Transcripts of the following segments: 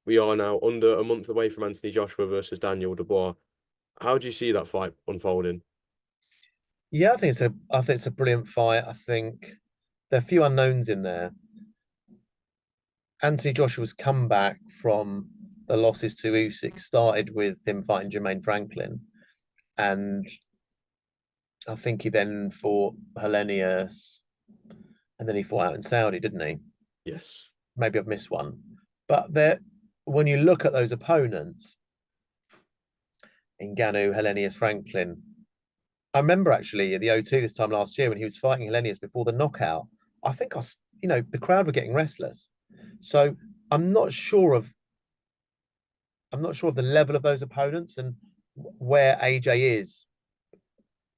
we are now under a month away from Anthony Joshua versus Daniel Dubois. How do you see that fight unfolding? Yeah, I think it's a brilliant fight. I think there are a few unknowns in there. Anthony Joshua's comeback from the losses to Usyk started with him fighting Jermaine Franklin, and I think he then fought Hellenius, and then he fought out in Saudi, didn't he? Yes. Maybe I've missed one, but there, when you look at those opponents, Ngannou, Hellenius, Franklin, I remember actually at the O2 this time last year when he was fighting Hellenius before the knockout. I think the crowd were getting restless. So I'm not sure of I'm not sure of the level of those opponents and where AJ is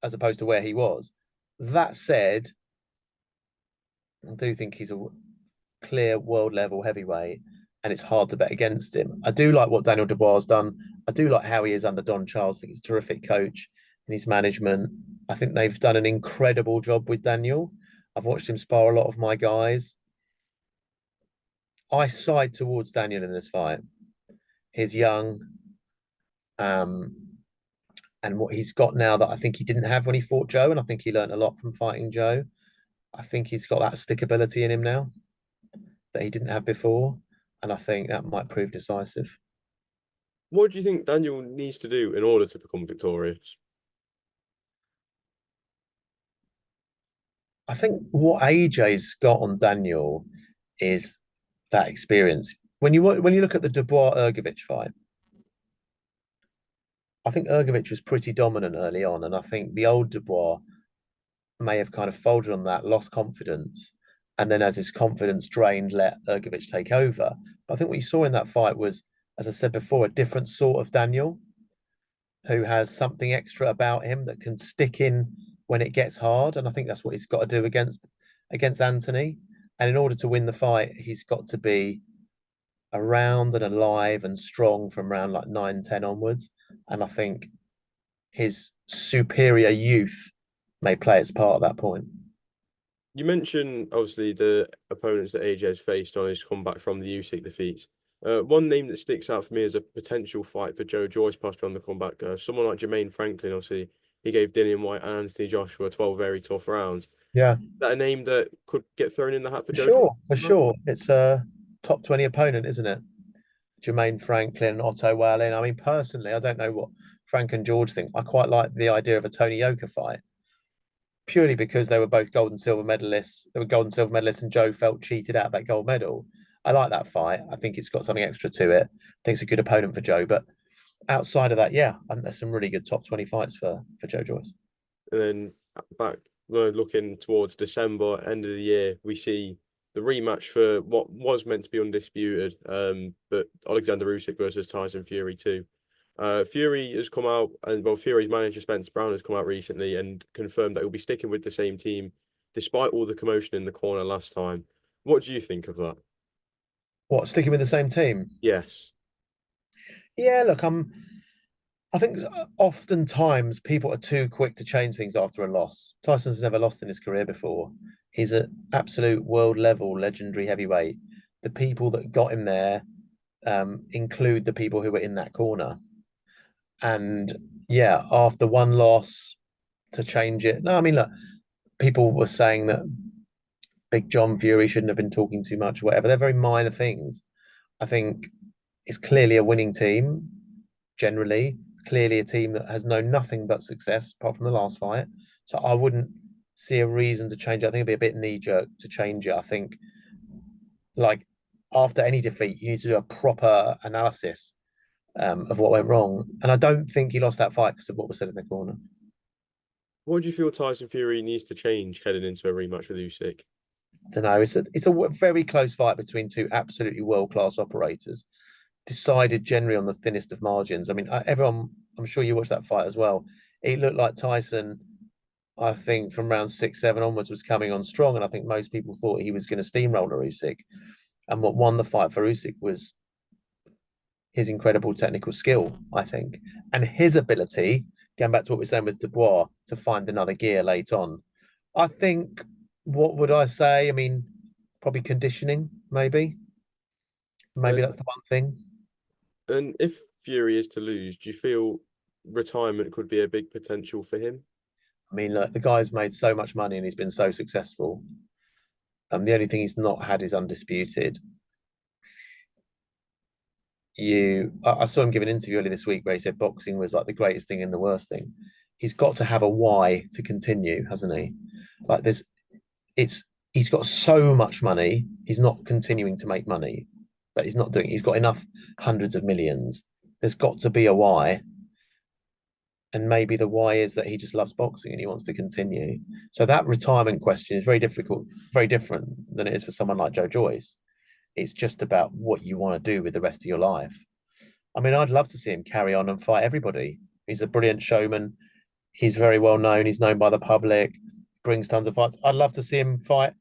as opposed to where he was. That said, I do think he's a clear world level heavyweight, and it's hard to bet against him. I do like what Daniel Dubois has done. I do like how he is under Don Charles. I think he's a terrific coach in his management. I think they've done an incredible job with Daniel. I've watched him spar a lot of my guys. I side towards Daniel in this fight. He's young, um, and what he's got now that I think he didn't have when he fought Joe, and I think he learned a lot from fighting Joe. I think he's got that stickability in him now that he didn't have before, and I think that might prove decisive. What do you think Daniel needs to do in order to become victorious? I think what AJ's got on Daniel is that experience. When you look at the Dubois Ergovic fight, I think Ergovic was pretty dominant early on, and I think the old Dubois may have kind of folded on that, lost confidence, and then as his confidence drained, let Ergovic take over. But I think what you saw in that fight was, as I said before, a different sort of Daniel who has something extra about him that can stick in when it gets hard. And I think that's what he's got to do against Anthony. And in order to win the fight, he's got to be around and alive and strong from round like 9, 10 onwards. And I think his superior youth may play its part at that point. You mentioned obviously the opponents that AJ's faced on his comeback from the Usyk defeats. One name that sticks out for me as a potential fight for Joe Joyce possibly on the comeback. Someone like Jermaine Franklin, obviously, he gave Dillian White and Anthony Joshua 12 very tough rounds. Is Yeah, that a name that could get thrown in the hat for for Joe Joyce? sure, for sure. It's a top 20 opponent, isn't it? Jermaine Franklin, Otto Wallin. I mean, personally, I don't know what Frank and George think. I quite like the idea of a Tony Yoka fight, purely because they were both gold and silver medalists. They were gold and silver medalists, and Joe felt cheated out of that gold medal. I like that fight. I think it's got something extra to it. I think it's a good opponent for Joe. But outside of that, yeah, I think there's some really good top 20 fights for Joe Joyce. And then back, we're looking towards December, end of the year, we see the rematch for what was meant to be undisputed, but Oleksandr Usyk versus Tyson Fury too. Fury has come out, and well, Fury's manager Spence Brown has come out recently and confirmed that he'll be sticking with the same team despite all the commotion in the corner last time. What do you think of that? What, sticking with the same team? Yes. Yeah, look, I think oftentimes people are too quick to change things after a loss. Tyson's never lost in his career before. He's an absolute world level legendary heavyweight. The people that got him there include the people who were in that corner. And yeah, after one loss to change it. No, I mean, look, people were saying that Big John Fury shouldn't have been talking too much, whatever. They're very minor things. I think it's clearly a winning team, generally. It's clearly a team that has known nothing but success apart from the last fight. So I wouldn't see a reason to change it. I think it'd be a bit knee jerk to change it. I think, like, after any defeat, you need to do a proper analysis of what went wrong. And I don't think he lost that fight because of what was said in the corner. What do you feel Tyson Fury needs to change heading into a rematch with Usyk? I don't know. It's a very close fight between two absolutely world class operators, decided generally on the thinnest of margins. I mean, everyone, I'm sure you watched that fight as well. It looked like Tyson, I think, from round 6, 7 onwards, was coming on strong, and I think most people thought he was going to steamroller Usyk. And what won the fight for Usyk was his incredible technical skill, I think, and his ability, going back to what we are saying with Dubois, to find another gear late on. I think, what would I say? I mean, probably conditioning, maybe. Maybe And that's the one thing. And if Fury is to lose, do you feel retirement could be a big potential for him? I mean, look, the guy's made so much money and he's been so successful. The only thing he's not had is undisputed. I saw him give an interview earlier this week where he said boxing was like the greatest thing and the worst thing. He's got to have a why to continue, hasn't he? Like it's he's got so much money, he's not continuing to make money, but he's not doing. He's got enough hundreds of millions. There's got to be a why, and maybe the why is that he just loves boxing and he wants to continue. So that retirement question is very difficult, very different than it is for someone like Joe Joyce. It's just about what you want to do with the rest of your life. I mean, I'd love to see him carry on and fight everybody. He's a brilliant showman. He's very well known. He's known by the public, brings tons of fights. I'd love to see him fight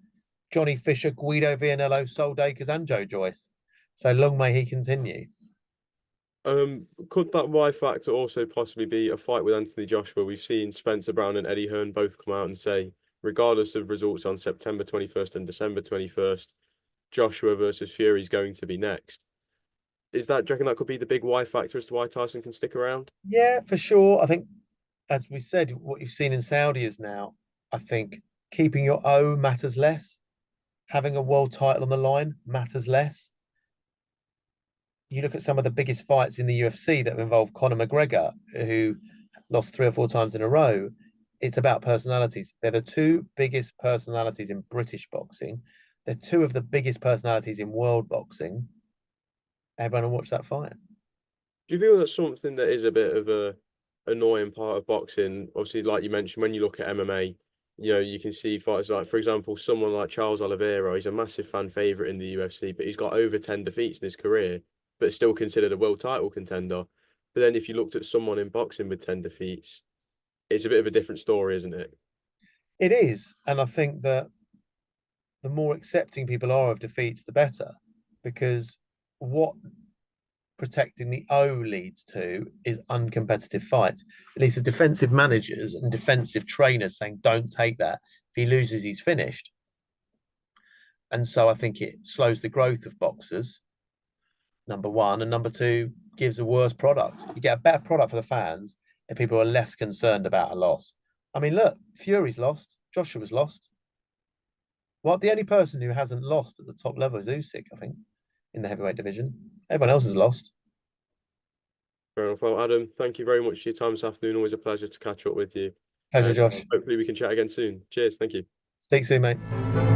Johnny Fisher, Guido Vianello, Sol Dakers, and Joe Joyce. So long may he continue. Could that Y factor also possibly be a fight with Anthony Joshua? We've seen Spencer Brown and Eddie Hearn both come out and say, regardless of results on September 21st and December 21st, Joshua versus Fury is going to be next. Do you reckon that could be the big Y factor as to why Tyson can stick around? Yeah, for sure. I think, as we said, what you've seen in Saudi is now, I think keeping your O matters less. Having a world title on the line matters less. You look at some of the biggest fights in the UFC that involve Conor McGregor, who lost 3 or 4 times in a row. It's about personalities. They're the two biggest personalities in British boxing. They're two of the biggest personalities in world boxing. Everyone will watch that fight. Do you feel that's something that is a bit of a annoying part of boxing? Obviously, like you mentioned, when you look at MMA, you can see fighters like, for example, someone like Charles Oliveira. He's a massive fan favorite in the UFC, but he's got over 10 defeats in his career, but still considered a world title contender. But then if you looked at someone in boxing with 10 defeats, it's a bit of a different story, isn't it? It is. And I think that the more accepting people are of defeats, the better. Because what protecting the O leads to is uncompetitive fights. It leads to defensive managers and defensive trainers saying, don't take that. If he loses, he's finished. And so I think it slows the growth of boxers, number one. And number two, gives a worse product. You get a better product for the fans and people are less concerned about a loss. I mean, look, Fury's lost, Joshua's lost. Well, the only person who hasn't lost at the top level is Usyk, I think, in the heavyweight division. Everyone else has lost. Fair enough. Well, Adam, thank you very much for your time this afternoon. Always a pleasure to catch up with you. Pleasure, And Josh. hopefully we can chat again soon. Cheers. Thank you. Speak soon, mate.